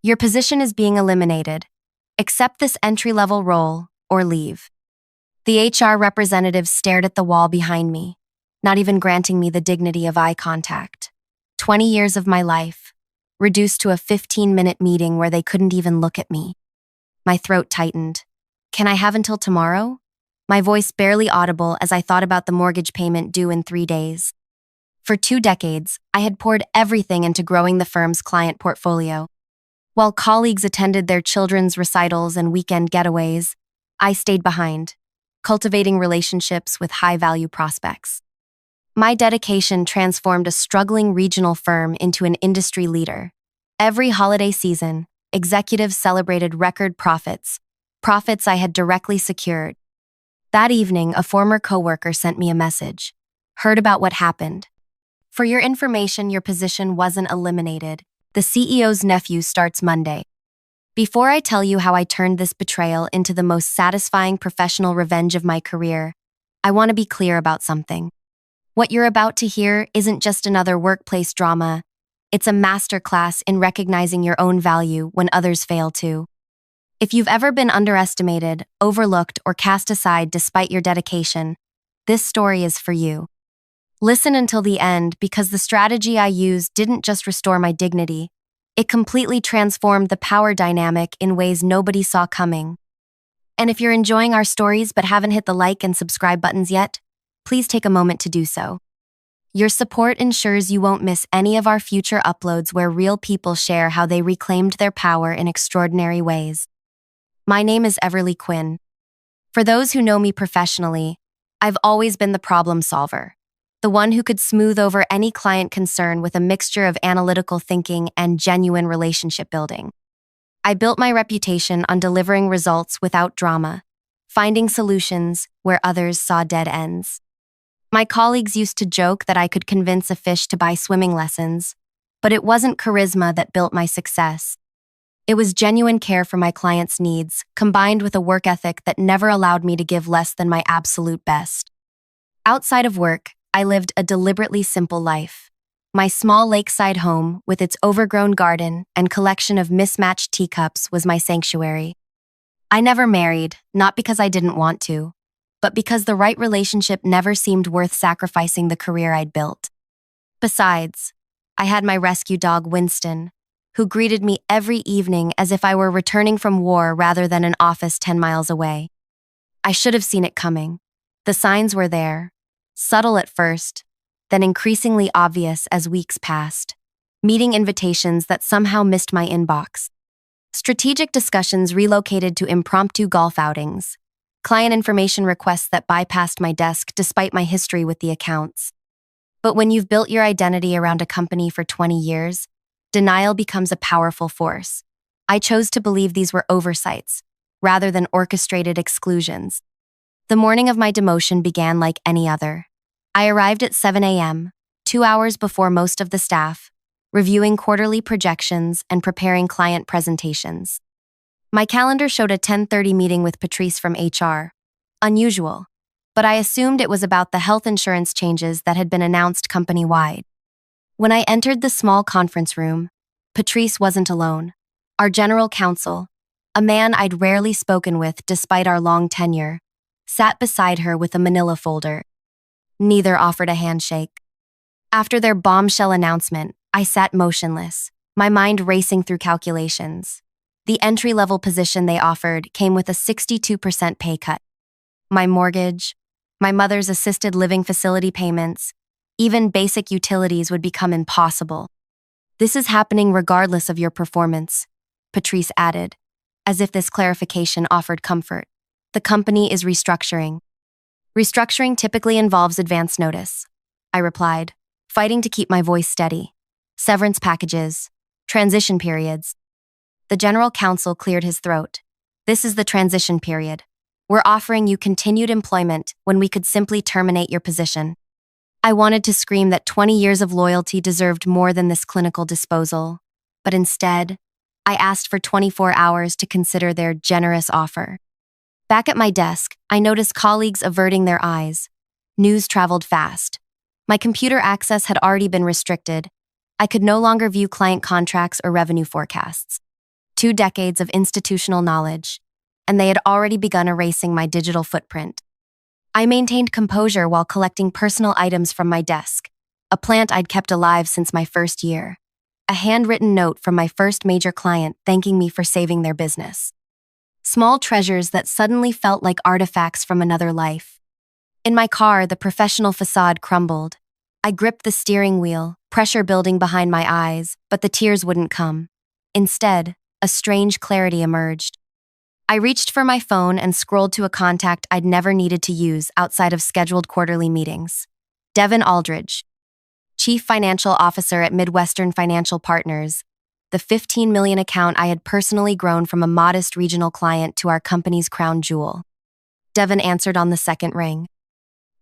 Your position is being eliminated. Accept this entry-level role or leave. The HR representative stared at the wall behind me, not even granting me the dignity of eye contact. 20 years of my life, reduced to a 15-minute meeting where they couldn't even look at me. My throat tightened. Can I have until tomorrow? My voice barely audible as I thought about the mortgage payment due in 3 days. For 2 decades, I had poured everything into growing the firm's client portfolio. While colleagues attended their children's recitals and weekend getaways, I stayed behind, cultivating relationships with high-value prospects. My dedication transformed a struggling regional firm into an industry leader. Every holiday season, executives celebrated record profits I had directly secured. That evening, a former coworker sent me a message. Heard about what happened. For your information, your position wasn't eliminated. The CEO's nephew starts Monday. Before I tell you how I turned this betrayal into the most satisfying professional revenge of my career, I want to be clear about something. What you're about to hear isn't just another workplace drama. It's a masterclass in recognizing your own value when others fail to. If you've ever been underestimated, overlooked, or cast aside despite your dedication, this story is for you. Listen until the end because the strategy I used didn't just restore my dignity, it completely transformed the power dynamic in ways nobody saw coming. And if you're enjoying our stories but haven't hit the like and subscribe buttons yet, please take a moment to do so. Your support ensures you won't miss any of our future uploads where real people share how they reclaimed their power in extraordinary ways. My name is Everly Quinn. For those who know me professionally, I've always been the problem solver, the one who could smooth over any client concern with a mixture of analytical thinking and genuine relationship building. I built my reputation on delivering results without drama, finding solutions where others saw dead ends. My colleagues used to joke that I could convince a fish to buy swimming lessons, but it wasn't charisma that built my success. It was genuine care for my clients' needs, combined with a work ethic that never allowed me to give less than my absolute best. Outside of work, I lived a deliberately simple life. My small lakeside home, with its overgrown garden and collection of mismatched teacups, was my sanctuary. I never married, not because I didn't want to, but because the right relationship never seemed worth sacrificing the career I'd built. Besides, I had my rescue dog Winston, who greeted me every evening as if I were returning from war rather than an office 10 miles away. I should have seen it coming. The signs were there, subtle at first, then increasingly obvious as weeks passed. Meeting invitations that somehow missed my inbox. Strategic discussions relocated to impromptu golf outings. Client information requests that bypassed my desk despite my history with the accounts. But when you've built your identity around a company for 20 years, denial becomes a powerful force. I chose to believe these were oversights, rather than orchestrated exclusions. The morning of my demotion began like any other. I arrived at 7 a.m., 2 hours before most of the staff, reviewing quarterly projections and preparing client presentations. My calendar showed a 10:30 meeting with Patrice from HR. Unusual, but I assumed it was about the health insurance changes that had been announced company-wide. When I entered the small conference room, Patrice wasn't alone. Our general counsel, a man I'd rarely spoken with despite our long tenure, sat beside her with a manila folder. Neither offered a handshake. After their bombshell announcement, I sat motionless, my mind racing through calculations. The entry-level position they offered came with a 62% pay cut. My mortgage, my mother's assisted living facility payments, even basic utilities would become impossible. This is happening regardless of your performance, Patrice added, as if this clarification offered comfort. The company is restructuring. Restructuring typically involves advance notice, I replied, fighting to keep my voice steady. Severance packages, transition periods. The general counsel cleared his throat. This is the transition period. We're offering you continued employment when we could simply terminate your position. I wanted to scream that 20 years of loyalty deserved more than this clinical disposal, but instead, I asked for 24 hours to consider their generous offer. Back at my desk, I noticed colleagues averting their eyes. News traveled fast. My computer access had already been restricted. I could no longer view client contracts or revenue forecasts. 2 decades of institutional knowledge, and they had already begun erasing my digital footprint. I maintained composure while collecting personal items from my desk, a plant I'd kept alive since my first year, a handwritten note from my first major client thanking me for saving their business. Small treasures that suddenly felt like artifacts from another life. In my car, the professional facade crumbled. I gripped the steering wheel, pressure building behind my eyes, but the tears wouldn't come. Instead, a strange clarity emerged. I reached for my phone and scrolled to a contact I'd never needed to use outside of scheduled quarterly meetings. Devin Aldridge, Chief Financial Officer at Midwestern Financial Partners, the $15 million account I had personally grown from a modest regional client to our company's crown jewel. Devin answered on the second ring.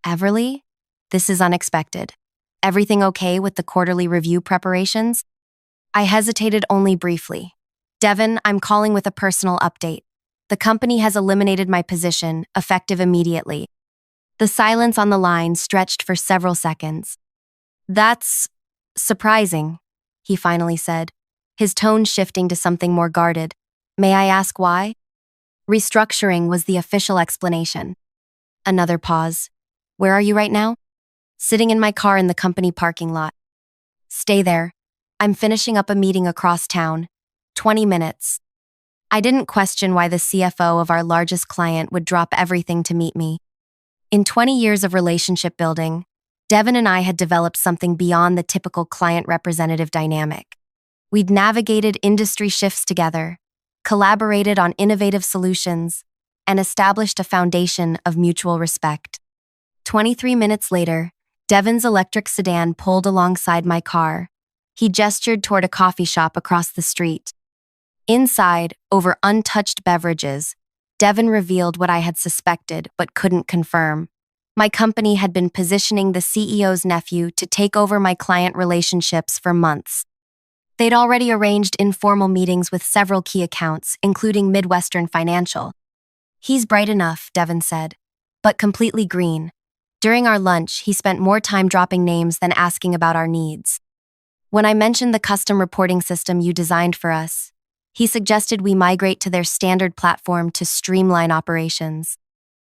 Everly? This is unexpected. Everything okay with the quarterly review preparations? I hesitated only briefly. Devin, I'm calling with a personal update. The company has eliminated my position, effective immediately. The silence on the line stretched for several seconds. That's surprising, he finally said, his tone shifting to something more guarded. May I ask why? Restructuring was the official explanation. Another pause. Where are you right now? Sitting in my car in the company parking lot. Stay there. I'm finishing up a meeting across town. 20 minutes. I didn't question why the CFO of our largest client would drop everything to meet me. In 20 years of relationship building, Devin and I had developed something beyond the typical client representative dynamic. We'd navigated industry shifts together, collaborated on innovative solutions, and established a foundation of mutual respect. 23 minutes later, Devin's electric sedan pulled alongside my car. He gestured toward a coffee shop across the street. Inside, over untouched beverages, Devin revealed what I had suspected but couldn't confirm. My company had been positioning the CEO's nephew to take over my client relationships for months. They'd already arranged informal meetings with several key accounts, including Midwestern Financial. He's bright enough, Devin said, but completely green. During our lunch, he spent more time dropping names than asking about our needs. When I mentioned the custom reporting system you designed for us, he suggested we migrate to their standard platform to streamline operations.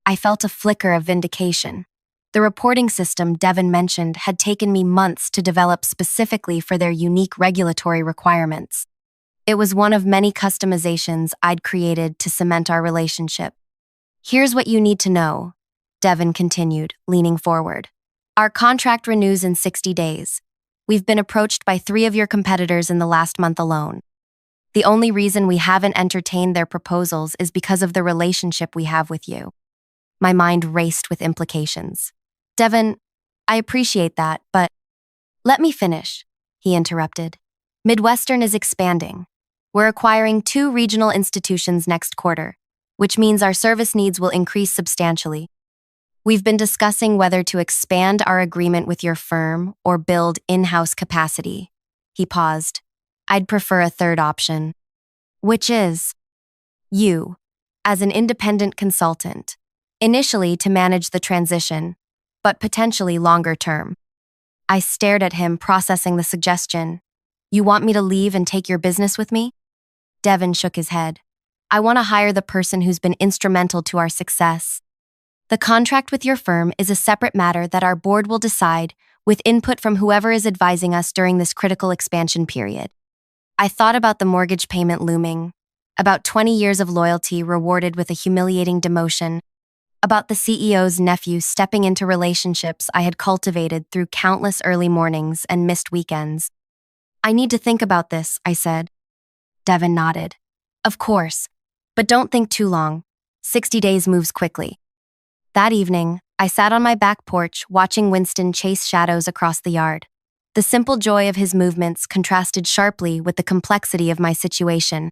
I felt a flicker of vindication. The reporting system Devin mentioned had taken me months to develop specifically for their unique regulatory requirements. It was one of many customizations I'd created to cement our relationship. Here's what you need to know, Devin continued, leaning forward. Our contract renews in 60 days. We've been approached by 3 of your competitors in the last month alone. The only reason we haven't entertained their proposals is because of the relationship we have with you. My mind raced with implications. Devin, I appreciate that, but let me finish, he interrupted. Midwestern is expanding. We're acquiring 2 regional institutions next quarter, which means our service needs will increase substantially. We've been discussing whether to expand our agreement with your firm or build in-house capacity. He paused. I'd prefer a third option. Which is? You, as an independent consultant. Initially to manage the transition, but potentially longer term. I stared at him, processing the suggestion. You want me to leave and take your business with me? Devin shook his head. I want to hire the person who's been instrumental to our success. The contract with your firm is a separate matter that our board will decide with input from whoever is advising us during this critical expansion period. I thought about the mortgage payment looming, about 20 years of loyalty rewarded with a humiliating demotion, about the CEO's nephew stepping into relationships I had cultivated through countless early mornings and missed weekends. I need to think about this, I said. Devin nodded. Of course, but don't think too long. 60 days moves quickly. That evening, I sat on my back porch watching Winston chase shadows across the yard. The simple joy of his movements contrasted sharply with the complexity of my situation.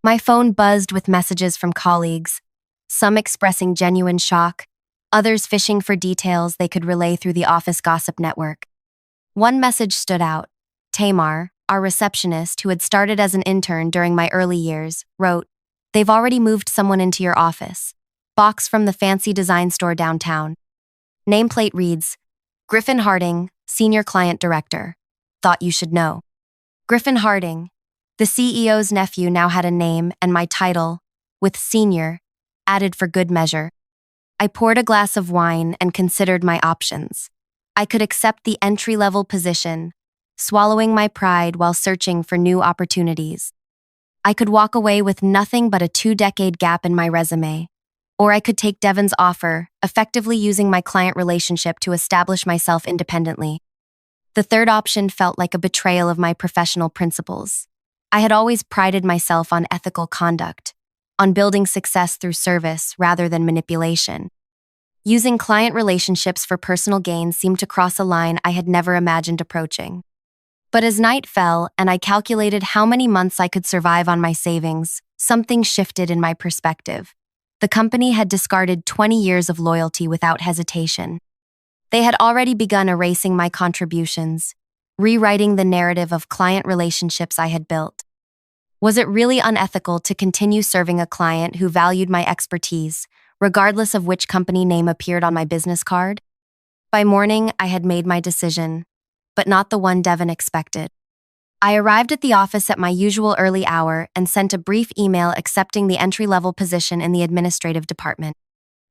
My phone buzzed with messages from colleagues, some expressing genuine shock, others fishing for details they could relay through the office gossip network. One message stood out. Tamar, our receptionist who had started as an intern during my early years, wrote, "They've already moved someone into your office. Box from the fancy design store downtown." Nameplate reads, Griffin Harding, Senior Client Director. Thought you should know. Griffin Harding, The CEO's nephew now had a name and my title, with senior, added for good measure. I poured a glass of wine and considered my options. I could accept the entry-level position, swallowing my pride while searching for new opportunities. I could walk away with nothing but a 2-decade gap in my resume, or I could take Devon's offer, effectively using my client relationship to establish myself independently. The third option felt like a betrayal of my professional principles. I had always prided myself on ethical conduct, on building success through service rather than manipulation. Using client relationships for personal gain seemed to cross a line I had never imagined approaching. But as night fell and I calculated how many months I could survive on my savings, something shifted in my perspective. The company had discarded 20 years of loyalty without hesitation. They had already begun erasing my contributions, rewriting the narrative of client relationships I had built. Was it really unethical to continue serving a client who valued my expertise, regardless of which company name appeared on my business card? By morning, I had made my decision, but not the one Devon expected. I arrived at the office at my usual early hour and sent a brief email accepting the entry-level position in the administrative department.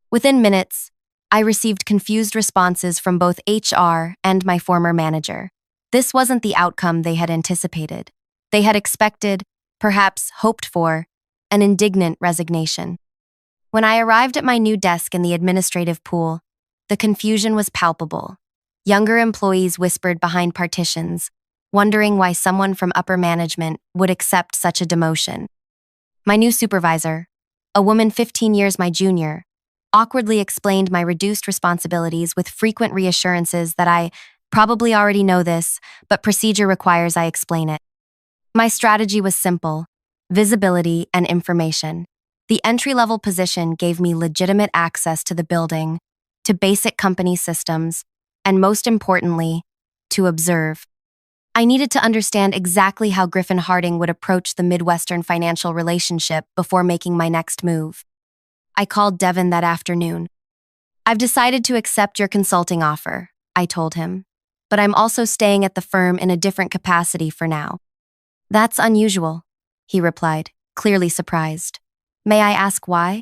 Within minutes, I received confused responses from both HR and my former manager. This wasn't the outcome they had anticipated. They had expected, perhaps hoped for, an indignant resignation. When I arrived at my new desk in the administrative pool, the confusion was palpable. Younger employees whispered behind partitions, wondering why someone from upper management would accept such a demotion. My new supervisor, a woman 15 years my junior, awkwardly explained my reduced responsibilities with frequent reassurances that I probably already know this, but procedure requires I explain it. My strategy was simple: visibility and information. The entry-level position gave me legitimate access to the building, to basic company systems, and most importantly, to observe. I needed to understand exactly how Griffin Harding would approach the Midwestern financial relationship before making my next move. I called Devon that afternoon. "I've decided to accept your consulting offer," I told him, "but I'm also staying at the firm in a different capacity for now." "That's unusual," he replied, clearly surprised. "May I ask why?"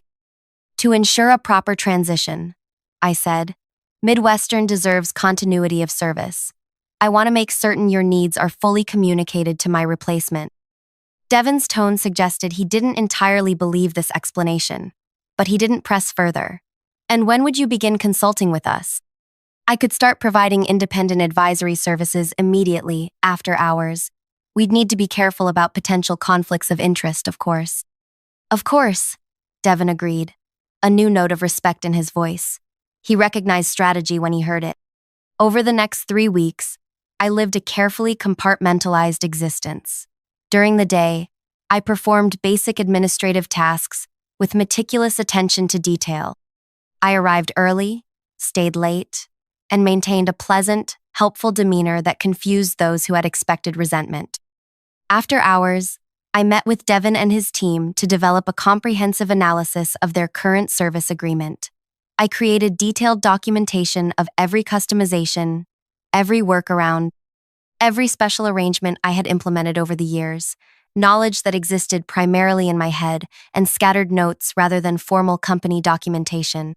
"To ensure a proper transition," I said. "Midwestern deserves continuity of service. I want to make certain your needs are fully communicated to my replacement." Devon's tone suggested he didn't entirely believe this explanation, but he didn't press further. "And when would you begin consulting with us?" "I could start providing independent advisory services immediately, after hours. We'd need to be careful about potential conflicts of interest, of course." "Of course," Devon agreed, a new note of respect in his voice. He recognized strategy when he heard it. Over the next 3 weeks, I lived a carefully compartmentalized existence. During the day, I performed basic administrative tasks with meticulous attention to detail. I arrived early, stayed late, and maintained a pleasant, helpful demeanor that confused those who had expected resentment. After hours, I met with Devon and his team to develop a comprehensive analysis of their current service agreement. I created detailed documentation of every customization, every workaround, every special arrangement I had implemented over the years, knowledge that existed primarily in my head, and scattered notes rather than formal company documentation.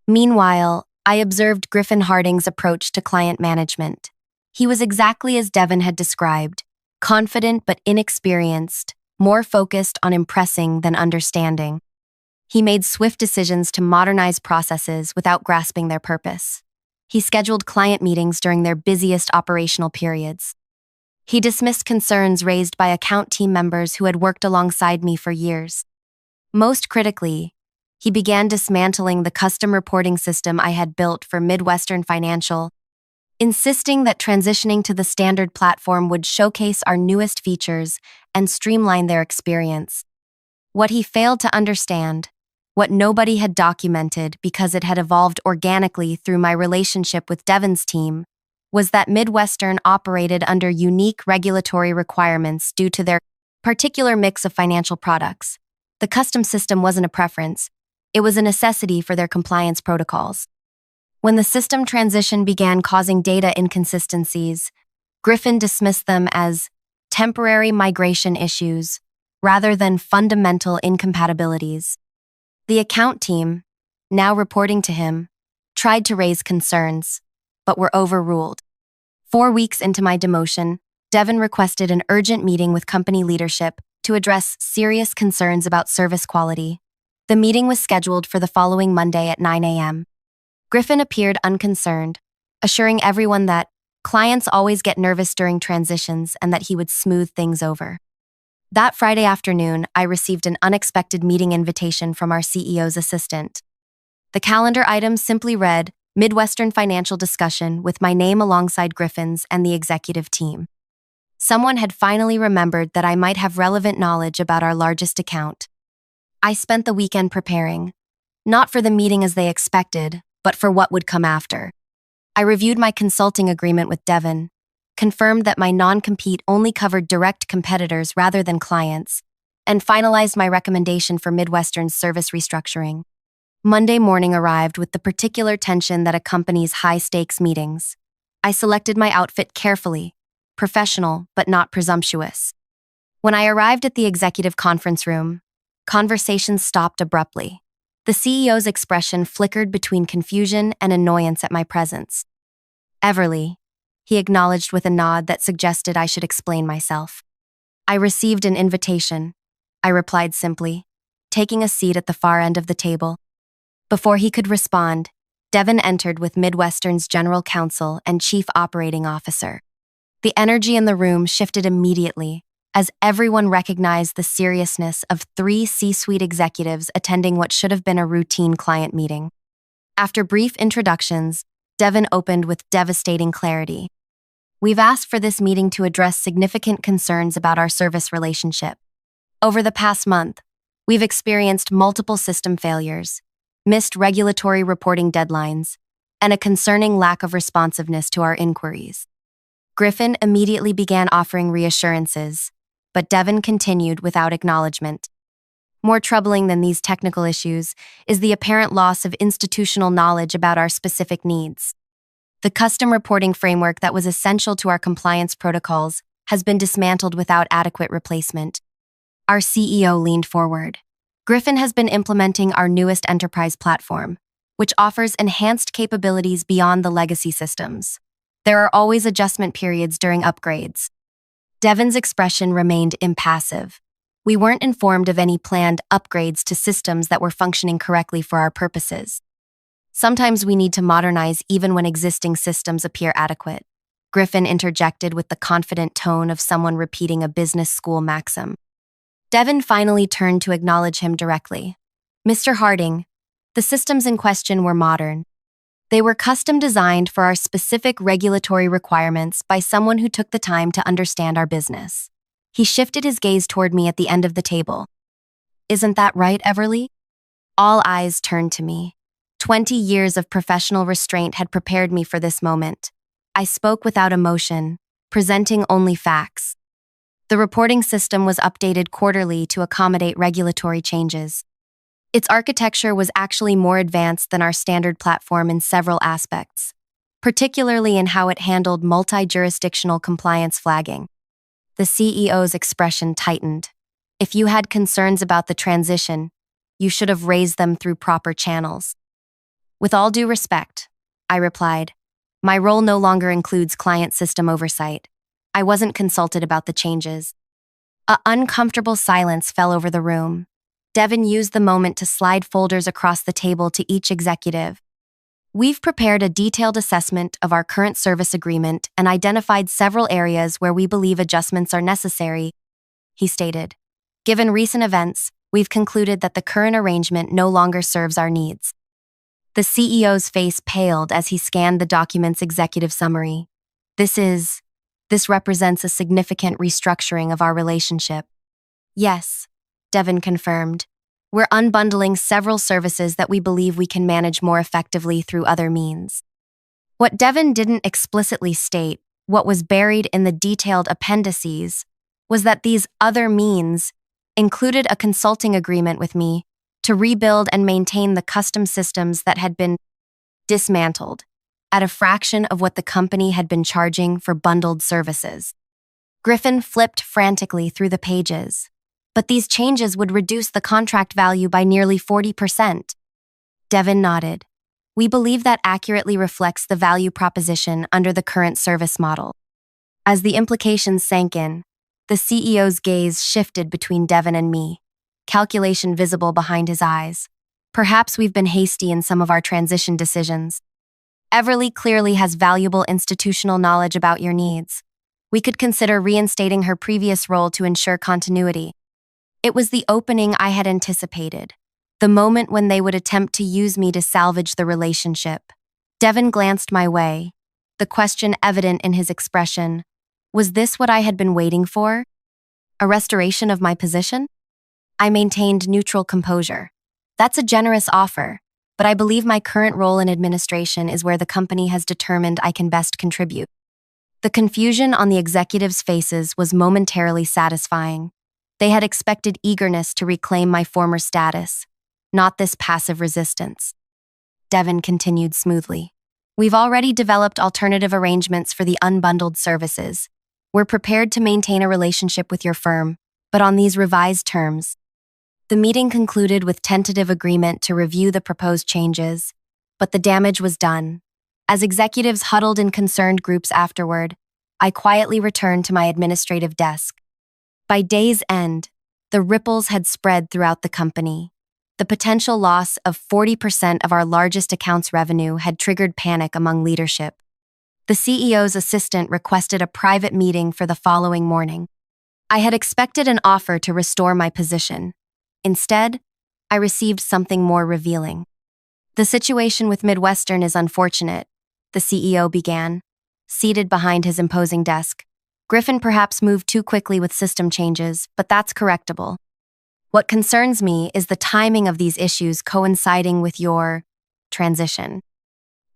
Meanwhile, I observed Griffin Harding's approach to client management. He was exactly as Devon had described: confident but inexperienced, more focused on impressing than understanding. He made swift decisions to modernize processes without grasping their purpose. He scheduled client meetings during their busiest operational periods. He dismissed concerns raised by account team members who had worked alongside me for years. Most critically, he began dismantling the custom reporting system I had built for Midwestern Financial, insisting that transitioning to the standard platform would showcase our newest features and streamline their experience. What he failed to understand, what nobody had documented because it had evolved organically through my relationship with Devon's team, was that Midwestern operated under unique regulatory requirements due to their particular mix of financial products. The custom system wasn't a preference, it was a necessity for their compliance protocols. When the system transition began causing data inconsistencies, Griffin dismissed them as temporary migration issues rather than fundamental incompatibilities. The account team, now reporting to him, tried to raise concerns, but were overruled. 4 weeks into my demotion, Devon requested an urgent meeting with company leadership to address serious concerns about service quality. The meeting was scheduled for the following Monday at 9 a.m. Griffin appeared unconcerned, assuring everyone that clients always get nervous during transitions and that he would smooth things over. That Friday afternoon, I received an unexpected meeting invitation from our CEO's assistant. The calendar item simply read, Midwestern Financial Discussion with my name alongside Griffin's and the executive team. Someone had finally remembered that I might have relevant knowledge about our largest account. I spent the weekend preparing, not for the meeting as they expected, but for what would come after. I reviewed my consulting agreement with Devon, confirmed that my non-compete only covered direct competitors rather than clients, and finalized my recommendation for Midwestern's service restructuring. Monday morning arrived with the particular tension that accompanies high-stakes meetings. I selected my outfit carefully, professional but not presumptuous. When I arrived at the executive conference room, conversations stopped abruptly. The CEO's expression flickered between confusion and annoyance at my presence. Everly, he acknowledged with a nod that suggested I should explain myself. I received an invitation, I replied simply, taking a seat at the far end of the table. Before he could respond, Devon entered with Midwestern's General Counsel and Chief Operating Officer. The energy in the room shifted immediately, as everyone recognized the seriousness of 3 C-suite executives attending what should have been a routine client meeting. After brief introductions, Devon opened with devastating clarity. We've asked for this meeting to address significant concerns about our service relationship. Over the past month, we've experienced multiple system failures, missed regulatory reporting deadlines, and a concerning lack of responsiveness to our inquiries. Griffin immediately began offering reassurances, but Devon continued without acknowledgement. More troubling than these technical issues is the apparent loss of institutional knowledge about our specific needs. The custom reporting framework that was essential to our compliance protocols has been dismantled without adequate replacement. Our CEO leaned forward. Griffin has been implementing our newest enterprise platform, which offers enhanced capabilities beyond the legacy systems. There are always adjustment periods during upgrades. Devon's expression remained impassive. We weren't informed of any planned upgrades to systems that were functioning correctly for our purposes. Sometimes we need to modernize even when existing systems appear adequate. Griffin interjected with the confident tone of someone repeating a business school maxim. Devon finally turned to acknowledge him directly. Mr. Harding, the systems in question were modern. They were custom designed for our specific regulatory requirements by someone who took the time to understand our business. He shifted his gaze toward me at the end of the table. Isn't that right, Everly? All eyes turned to me. 20 years of professional restraint had prepared me for this moment. I spoke without emotion, presenting only facts. The reporting system was updated quarterly to accommodate regulatory changes. Its architecture was actually more advanced than our standard platform in several aspects, particularly in how it handled multi-jurisdictional compliance flagging. The CEO's expression tightened. If you had concerns about the transition, you should have raised them through proper channels. With all due respect, I replied, my role no longer includes client system oversight. I wasn't consulted about the changes. An uncomfortable silence fell over the room. Devon used the moment to slide folders across the table to each executive. We've prepared a detailed assessment of our current service agreement and identified several areas where we believe adjustments are necessary, he stated. Given recent events, we've concluded that the current arrangement no longer serves our needs. The CEO's face paled as he scanned the document's executive summary. This represents a significant restructuring of our relationship. Yes, Devon confirmed. We're unbundling several services that we believe we can manage more effectively through other means. What Devon didn't explicitly state, what was buried in the detailed appendices, was that these other means included a consulting agreement with me to rebuild and maintain the custom systems that had been dismantled at a fraction of what the company had been charging for bundled services. Griffin flipped frantically through the pages. But these changes would reduce the contract value by nearly 40%. Devin nodded. We believe that accurately reflects the value proposition under the current service model. As the implications sank in, the CEO's gaze shifted between Devin and me, calculation visible behind his eyes. Perhaps we've been hasty in some of our transition decisions. Everly clearly has valuable institutional knowledge about your needs. We could consider reinstating her previous role to ensure continuity. It was the opening I had anticipated, the moment when they would attempt to use me to salvage the relationship. Devin glanced my way, the question evident in his expression. Was this what I had been waiting for? A restoration of my position? I maintained neutral composure. That's a generous offer, but I believe my current role in administration is where the company has determined I can best contribute. The confusion on the executives' faces was momentarily satisfying. They had expected eagerness to reclaim my former status, not this passive resistance. Devin continued smoothly. We've already developed alternative arrangements for the unbundled services. We're prepared to maintain a relationship with your firm, but on these revised terms. The meeting concluded with tentative agreement to review the proposed changes, but the damage was done. As executives huddled in concerned groups afterward, I quietly returned to my administrative desk. By day's end, the ripples had spread throughout the company. The potential loss of 40% of our largest accounts revenue had triggered panic among leadership. The CEO's assistant requested a private meeting for the following morning. I had expected an offer to restore my position. Instead, I received something more revealing. The situation with Midwestern is unfortunate, the CEO began, seated behind his imposing desk. Griffin perhaps moved too quickly with system changes, but that's correctable. What concerns me is the timing of these issues coinciding with your transition.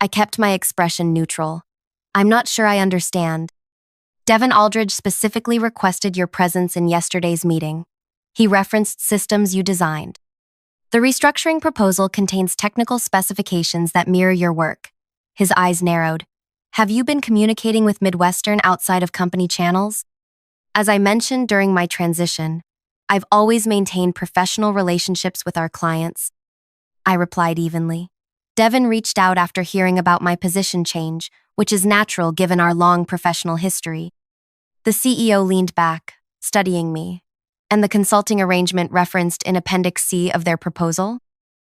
I kept my expression neutral. I'm not sure I understand. Devin Aldridge specifically requested your presence in yesterday's meeting. He referenced systems you designed. The restructuring proposal contains technical specifications that mirror your work. His eyes narrowed. Have you been communicating with Midwestern outside of company channels? As I mentioned during my transition, I've always maintained professional relationships with our clients. I replied evenly. Devin reached out after hearing about my position change, which is natural given our long professional history. The CEO leaned back, studying me. And the consulting arrangement referenced in Appendix C of their proposal?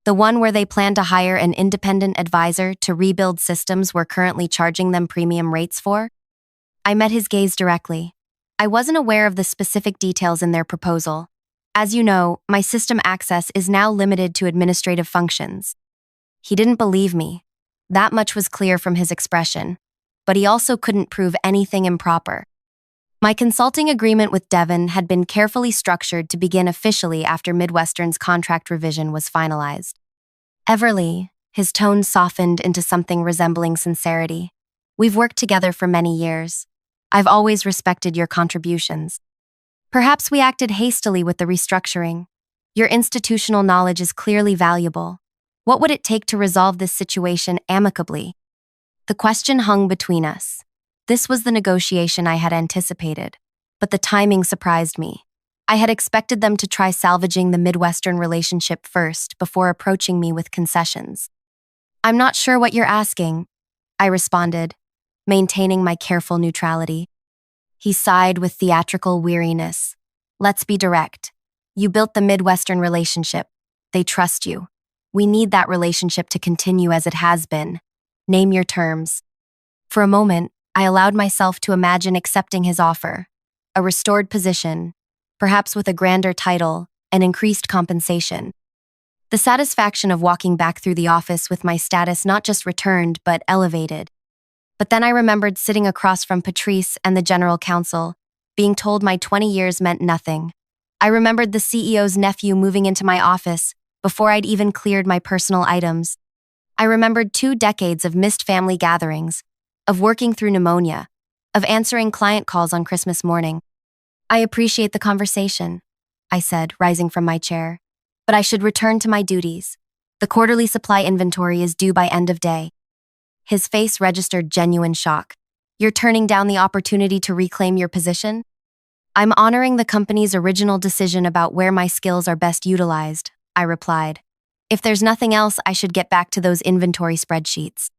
The one where they plan to hire an independent advisor to rebuild systems we're currently charging them premium rates for? I met his gaze directly. I wasn't aware of the specific details in their proposal. As you know, my system access is now limited to administrative functions. He didn't believe me. That much was clear from his expression. But he also couldn't prove anything improper. My consulting agreement with Devin had been carefully structured to begin officially after Midwestern's contract revision was finalized. Everly, his tone softened into something resembling sincerity. We've worked together for many years. I've always respected your contributions. Perhaps we acted hastily with the restructuring. Your institutional knowledge is clearly valuable. What would it take to resolve this situation amicably? The question hung between us. This was the negotiation I had anticipated, but the timing surprised me. I had expected them to try salvaging the Midwestern relationship first before approaching me with concessions. I'm not sure what you're asking, I responded, maintaining my careful neutrality. He sighed with theatrical weariness. Let's be direct. You built the Midwestern relationship. They trust you. We need that relationship to continue as it has been. Name your terms. For a moment, I allowed myself to imagine accepting his offer. A restored position, perhaps with a grander title and increased compensation. The satisfaction of walking back through the office with my status not just returned, but elevated. But then I remembered sitting across from Patrice and the general counsel, being told my 20 years meant nothing. I remembered the CEO's nephew moving into my office before I'd even cleared my personal items. I remembered 2 decades of missed family gatherings, of working through pneumonia, of answering client calls on Christmas morning. I appreciate the conversation, I said, rising from my chair, but I should return to my duties. The quarterly supply inventory is due by end of day. His face registered genuine shock. You're turning down the opportunity to reclaim your position? I'm honoring the company's original decision about where my skills are best utilized, I replied. If there's nothing else, I should get back to those inventory spreadsheets.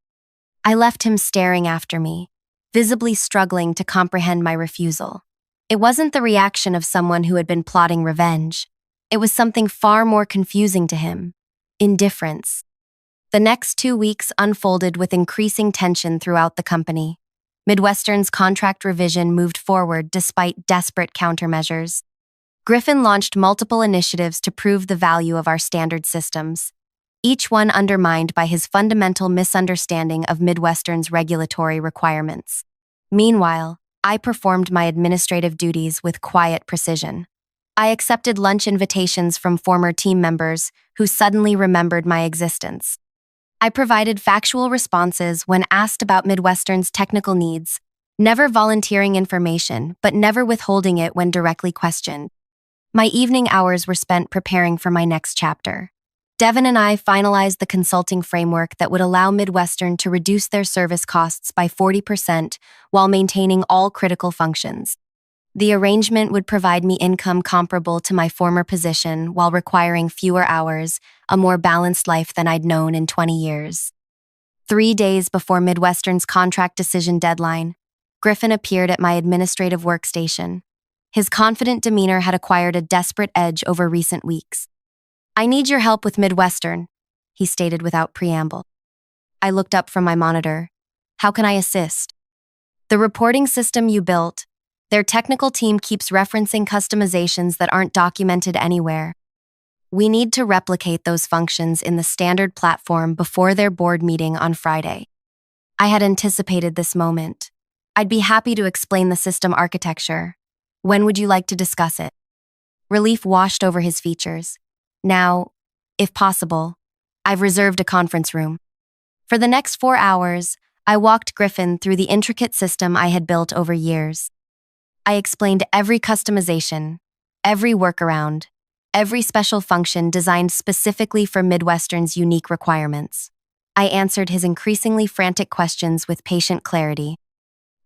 I left him staring after me, visibly struggling to comprehend my refusal. It wasn't the reaction of someone who had been plotting revenge. It was something far more confusing to him: indifference. The next 2 weeks unfolded with increasing tension throughout the company. Midwestern's contract revision moved forward despite desperate countermeasures. Griffin launched multiple initiatives to prove the value of our standard systems, each one undermined by his fundamental misunderstanding of Midwestern's regulatory requirements. Meanwhile, I performed my administrative duties with quiet precision. I accepted lunch invitations from former team members who suddenly remembered my existence. I provided factual responses when asked about Midwestern's technical needs, never volunteering information but never withholding it when directly questioned. My evening hours were spent preparing for my next chapter. Devin and I finalized the consulting framework that would allow Midwestern to reduce their service costs by 40% while maintaining all critical functions. The arrangement would provide me income comparable to my former position while requiring fewer hours, a more balanced life than I'd known in 20 years. 3 days before Midwestern's contract decision deadline, Griffin appeared at my administrative workstation. His confident demeanor had acquired a desperate edge over recent weeks. "I need your help with Midwestern," he stated without preamble. I looked up from my monitor. "How can I assist?" "The reporting system you built. Their technical team keeps referencing customizations that aren't documented anywhere. We need to replicate those functions in the standard platform before their board meeting on Friday." I had anticipated this moment. "I'd be happy to explain the system architecture. When would you like to discuss it?" Relief washed over his features. "Now, if possible, I've reserved a conference room." For the next 4 hours, I walked Griffin through the intricate system I had built over years. I explained every customization, every workaround, every special function designed specifically for Midwestern's unique requirements. I answered his increasingly frantic questions with patient clarity.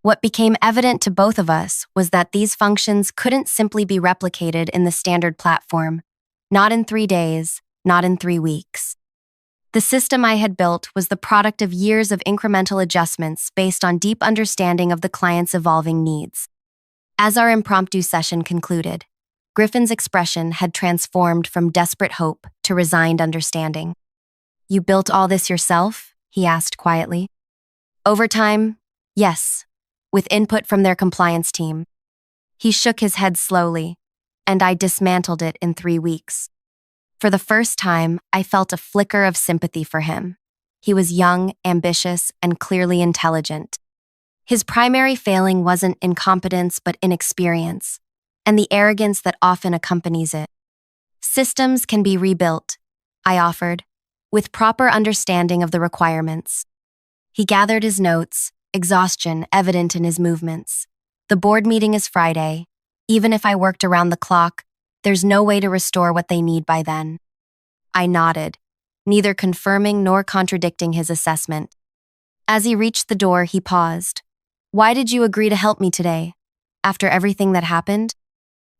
What became evident to both of us was that these functions couldn't simply be replicated in the standard platform, not in 3 days, not in 3 weeks. The system I had built was the product of years of incremental adjustments based on deep understanding of the client's evolving needs. As our impromptu session concluded, Griffin's expression had transformed from desperate hope to resigned understanding. "You built all this yourself?" he asked quietly. "Over time, yes, with input from their compliance team." He shook his head slowly, and I dismantled it in 3 weeks. For the first time, I felt a flicker of sympathy for him. He was young, ambitious, and clearly intelligent. His primary failing wasn't incompetence but inexperience, and the arrogance that often accompanies it. "Systems can be rebuilt," I offered, "with proper understanding of the requirements." He gathered his notes, exhaustion evident in his movements. "The board meeting is Friday. Even if I worked around the clock, there's no way to restore what they need by then." I nodded, neither confirming nor contradicting his assessment. As he reached the door, he paused. "Why did you agree to help me today, after everything that happened?"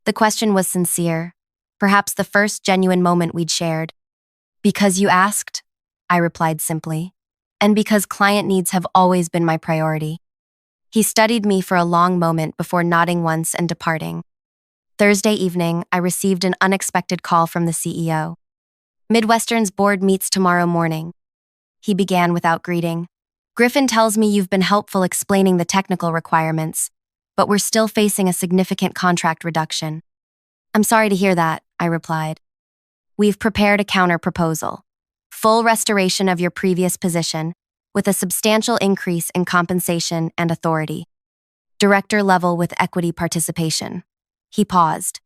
The question was sincere, perhaps the first genuine moment we'd shared. "Because you asked," I replied simply, "and because client needs have always been my priority." He studied me for a long moment before nodding once and departing. Thursday evening, I received an unexpected call from the CEO. "Midwestern's board meets tomorrow morning," he began without greeting. "Griffin tells me you've been helpful explaining the technical requirements, but we're still facing a significant contract reduction." "I'm sorry to hear that," I replied. "We've prepared a counter-proposal. Full restoration of your previous position, with a substantial increase in compensation and authority. Director level with equity participation." He paused.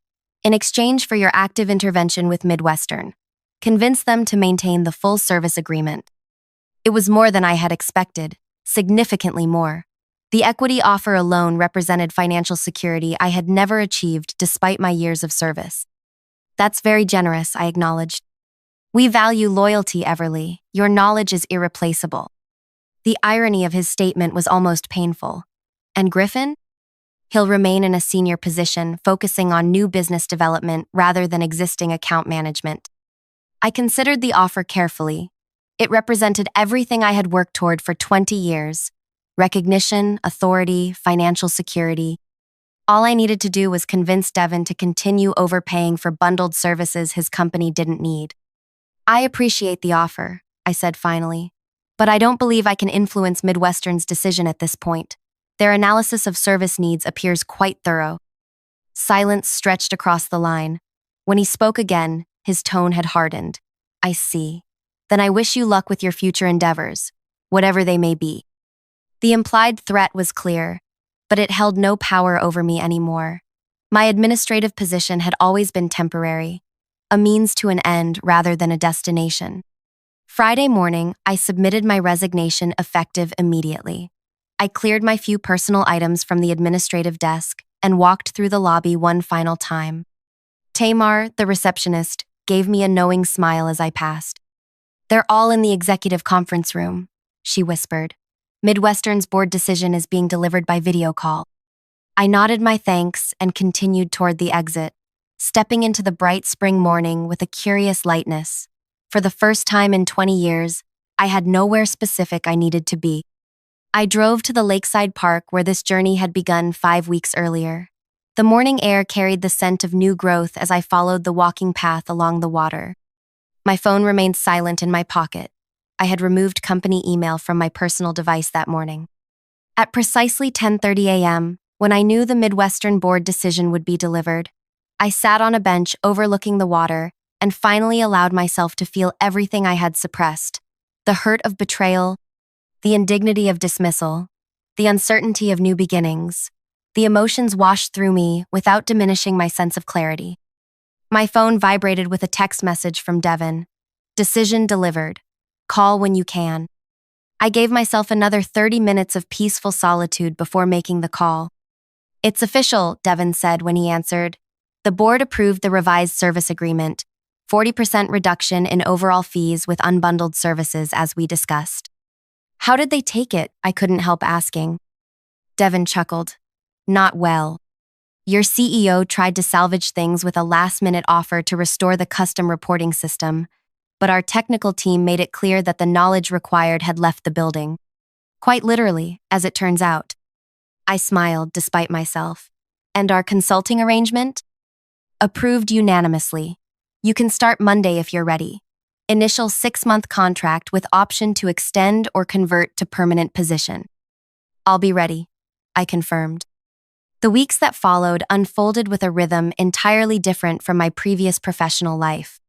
"In exchange for your active intervention with Midwestern, convince them to maintain the full service agreement." It was more than I had expected, significantly more. The equity offer alone represented financial security I had never achieved despite my years of service. "That's very generous," I acknowledged. "We value loyalty, Everly. Your knowledge is irreplaceable." The irony of his statement was almost painful. "And Griffin?" He'll remain in a senior position, focusing on new business development rather than existing account management. I considered the offer carefully. It represented everything I had worked toward for 20 years: recognition, authority, financial security. All I needed to do was convince Devin to continue overpaying for bundled services his company didn't need. "I appreciate the offer," I said finally, "but I don't believe I can influence Midwestern's decision at this point. Their analysis of service needs appears quite thorough." Silence stretched across the line. When he spoke again, his tone had hardened. "I see. Then I wish you luck with your future endeavors, whatever they may be." The implied threat was clear, but it held no power over me anymore. My administrative position had always been temporary, a means to an end rather than a destination. Friday morning, I submitted my resignation effective immediately. I cleared my few personal items from the administrative desk and walked through the lobby one final time. Tamar, the receptionist, gave me a knowing smile as I passed. "They're all in the executive conference room," she whispered. "Midwestern's board decision is being delivered by video call." I nodded my thanks and continued toward the exit, stepping into the bright spring morning with a curious lightness. For the first time in 20 years, I had nowhere specific I needed to be. I drove to the lakeside park where this journey had begun 5 weeks earlier. The morning air carried the scent of new growth as I followed the walking path along the water. My phone remained silent in my pocket. I had removed company email from my personal device that morning. At precisely 10:30 a.m., when I knew the Midwestern board decision would be delivered, I sat on a bench overlooking the water and finally allowed myself to feel everything I had suppressed: the hurt of betrayal, the indignity of dismissal, the uncertainty of new beginnings. The emotions washed through me without diminishing my sense of clarity. My phone vibrated with a text message from Devin. "Decision delivered. Call when you can." I gave myself another 30 minutes of peaceful solitude before making the call. "It's official," Devin said when he answered. "The board approved the revised service agreement, 40% reduction in overall fees with unbundled services as we discussed." "How did they take it?" I couldn't help asking. Devin chuckled. "Not well. Your CEO tried to salvage things with a last-minute offer to restore the custom reporting system, but our technical team made it clear that the knowledge required had left the building. Quite literally, as it turns out." I smiled despite myself. "And our consulting arrangement?" "Approved unanimously. You can start Monday if you're ready. Initial 6-month contract with option to extend or convert to permanent position." "I'll be ready," I confirmed. The weeks that followed unfolded with a rhythm entirely different from my previous professional life.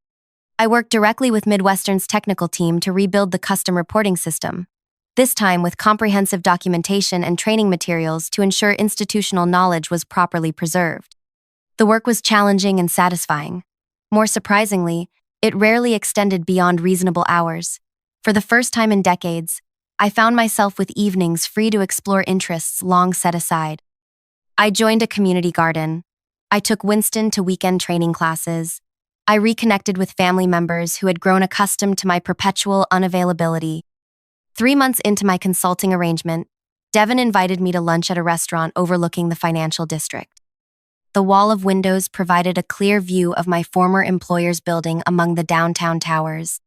I worked directly with Midwestern's technical team to rebuild the custom reporting system, this time with comprehensive documentation and training materials to ensure institutional knowledge was properly preserved. The work was challenging and satisfying. More surprisingly, it rarely extended beyond reasonable hours. For the first time in decades, I found myself with evenings free to explore interests long set aside. I joined a community garden. I took Winston to weekend training classes. I reconnected with family members who had grown accustomed to my perpetual unavailability. 3 months into my consulting arrangement, Devin invited me to lunch at a restaurant overlooking the financial district. The wall of windows provided a clear view of my former employer's building among the downtown towers.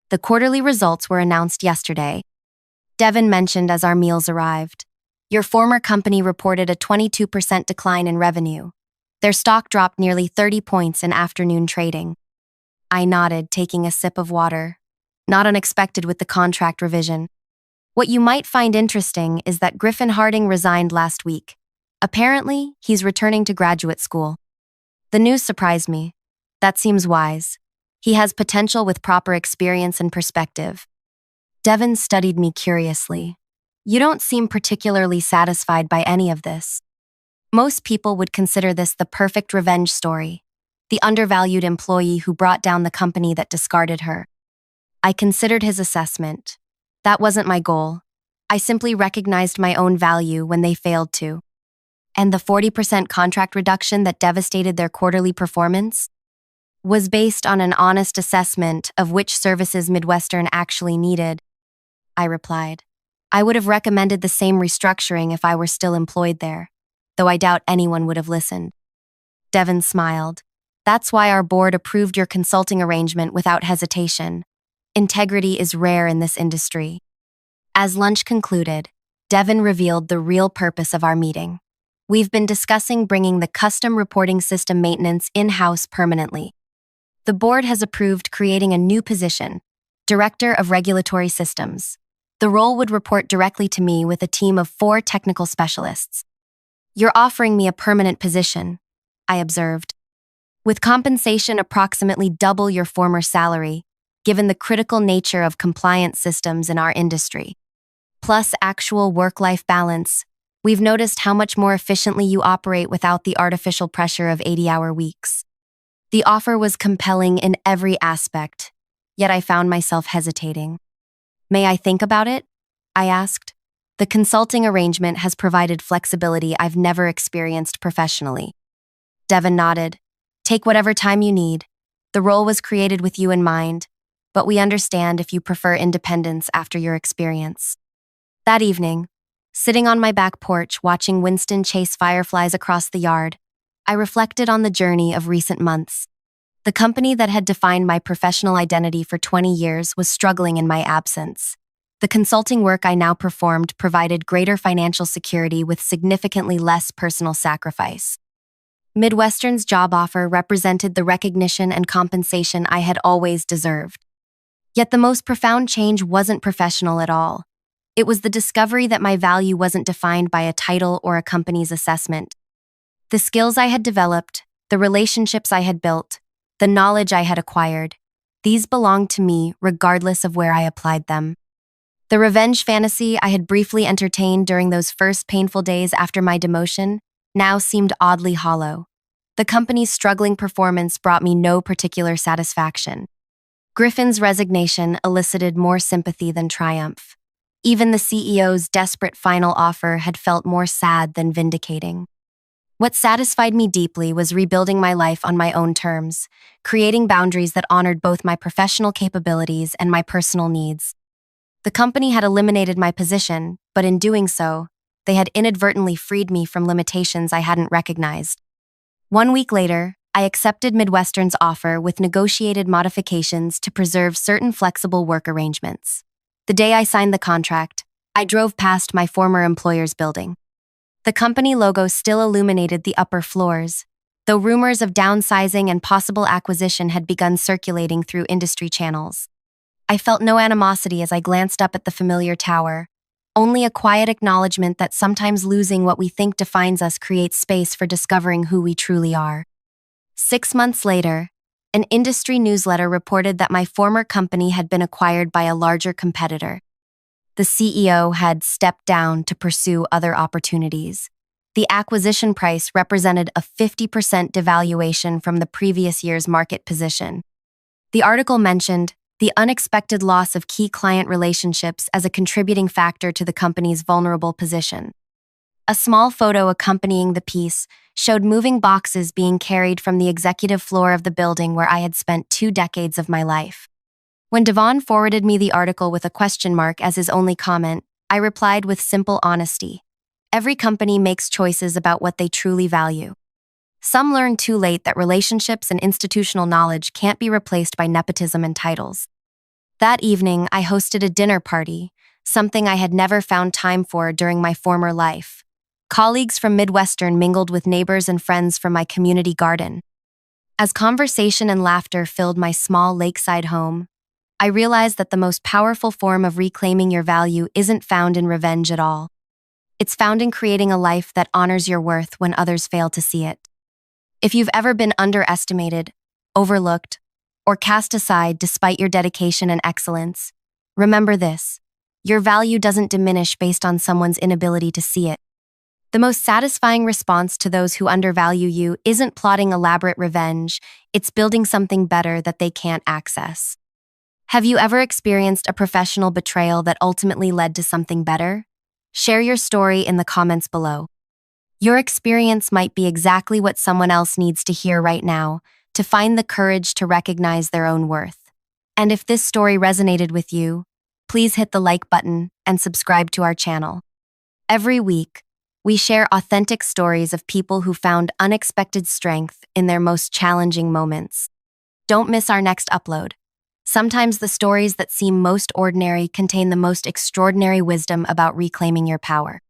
The quarterly results were announced yesterday. Devin mentioned as our meals arrived. "Your former company reported a 22% decline in revenue. Their stock dropped nearly 30 points in afternoon trading." I nodded, taking a sip of water. Not unexpected with the contract revision. "What you might find interesting is that Griffin Harding resigned last week. Apparently, he's returning to graduate school." The news surprised me. That seems wise. He has potential with proper experience and perspective. Devin studied me curiously. "You don't seem particularly satisfied by any of this." Most people would consider this the perfect revenge story, the undervalued employee who brought down the company that discarded her. I considered his assessment. That wasn't my goal. I simply recognized my own value when they failed to. And the 40% contract reduction that devastated their quarterly performance was based on an honest assessment of which services Midwestern actually needed. I replied. I would have recommended the same restructuring if I were still employed there. though I doubt anyone would have listened. Devon smiled. That's why our board approved your consulting arrangement without hesitation. Integrity is rare in this industry. As lunch concluded, Devon revealed the real purpose of our meeting. We've been discussing bringing the custom reporting system maintenance in-house permanently. The board has approved creating a new position, Director of Regulatory Systems. The role would report directly to me with a team of 4 technical specialists. You're offering me a permanent position, I observed, with compensation approximately double your former salary, given the critical nature of compliance systems in our industry. Plus actual work-life balance, we've noticed how much more efficiently you operate without the artificial pressure of 80-hour weeks. The offer was compelling in every aspect, yet I found myself hesitating. May I think about it? I asked. The consulting arrangement has provided flexibility I've never experienced professionally. Devon nodded. Take whatever time you need. The role was created with you in mind, but we understand if you prefer independence after your experience. That evening, sitting on my back porch watching Winston chase fireflies across the yard, I reflected on the journey of recent months. The company that had defined my professional identity for 20 years was struggling in my absence. The consulting work I now performed provided greater financial security with significantly less personal sacrifice. Midwestern's job offer represented the recognition and compensation I had always deserved. Yet the most profound change wasn't professional at all. It was the discovery that my value wasn't defined by a title or a company's assessment. The skills I had developed, the relationships I had built, the knowledge I had acquired, these belonged to me regardless of where I applied them. The revenge fantasy I had briefly entertained during those first painful days after my demotion now seemed oddly hollow. The company's struggling performance brought me no particular satisfaction. Griffin's resignation elicited more sympathy than triumph. Even the CEO's desperate final offer had felt more sad than vindicating. What satisfied me deeply was rebuilding my life on my own terms, creating boundaries that honored both my professional capabilities and my personal needs. The company had eliminated my position, but in doing so, they had inadvertently freed me from limitations I hadn't recognized. 1 week later, I accepted Midwestern's offer with negotiated modifications to preserve certain flexible work arrangements. The day I signed the contract, I drove past my former employer's building. The company logo still illuminated the upper floors, though rumors of downsizing and possible acquisition had begun circulating through industry channels. I felt no animosity as I glanced up at the familiar tower, only a quiet acknowledgement that sometimes losing what we think defines us creates space for discovering who we truly are. 6 months later, an industry newsletter reported that my former company had been acquired by a larger competitor. The CEO had stepped down to pursue other opportunities. The acquisition price represented a 50% devaluation from the previous year's market position. The article mentioned the unexpected loss of key client relationships as a contributing factor to the company's vulnerable position. A small photo accompanying the piece showed moving boxes being carried from the executive floor of the building where I had spent 2 decades of my life. When Devon forwarded me the article with a question mark as his only comment, I replied with simple honesty. Every company makes choices about what they truly value. Some learn too late that relationships and institutional knowledge can't be replaced by nepotism and titles. That evening, I hosted a dinner party, something I had never found time for during my former life. Colleagues from Midwestern mingled with neighbors and friends from my community garden. As conversation and laughter filled my small lakeside home, I realized that the most powerful form of reclaiming your value isn't found in revenge at all. It's found in creating a life that honors your worth when others fail to see it. If you've ever been underestimated, overlooked, or cast aside despite your dedication and excellence, remember this: your value doesn't diminish based on someone's inability to see it. The most satisfying response to those who undervalue you isn't plotting elaborate revenge, it's building something better that they can't access. Have you ever experienced a professional betrayal that ultimately led to something better? Share your story in the comments below. Your experience might be exactly what someone else needs to hear right now to find the courage to recognize their own worth. And if this story resonated with you, please hit the like button and subscribe to our channel. Every week, We share authentic stories of people who found unexpected strength in their most challenging moments. Don't miss our next upload. Sometimes the stories that seem most ordinary contain the most extraordinary wisdom about reclaiming your power.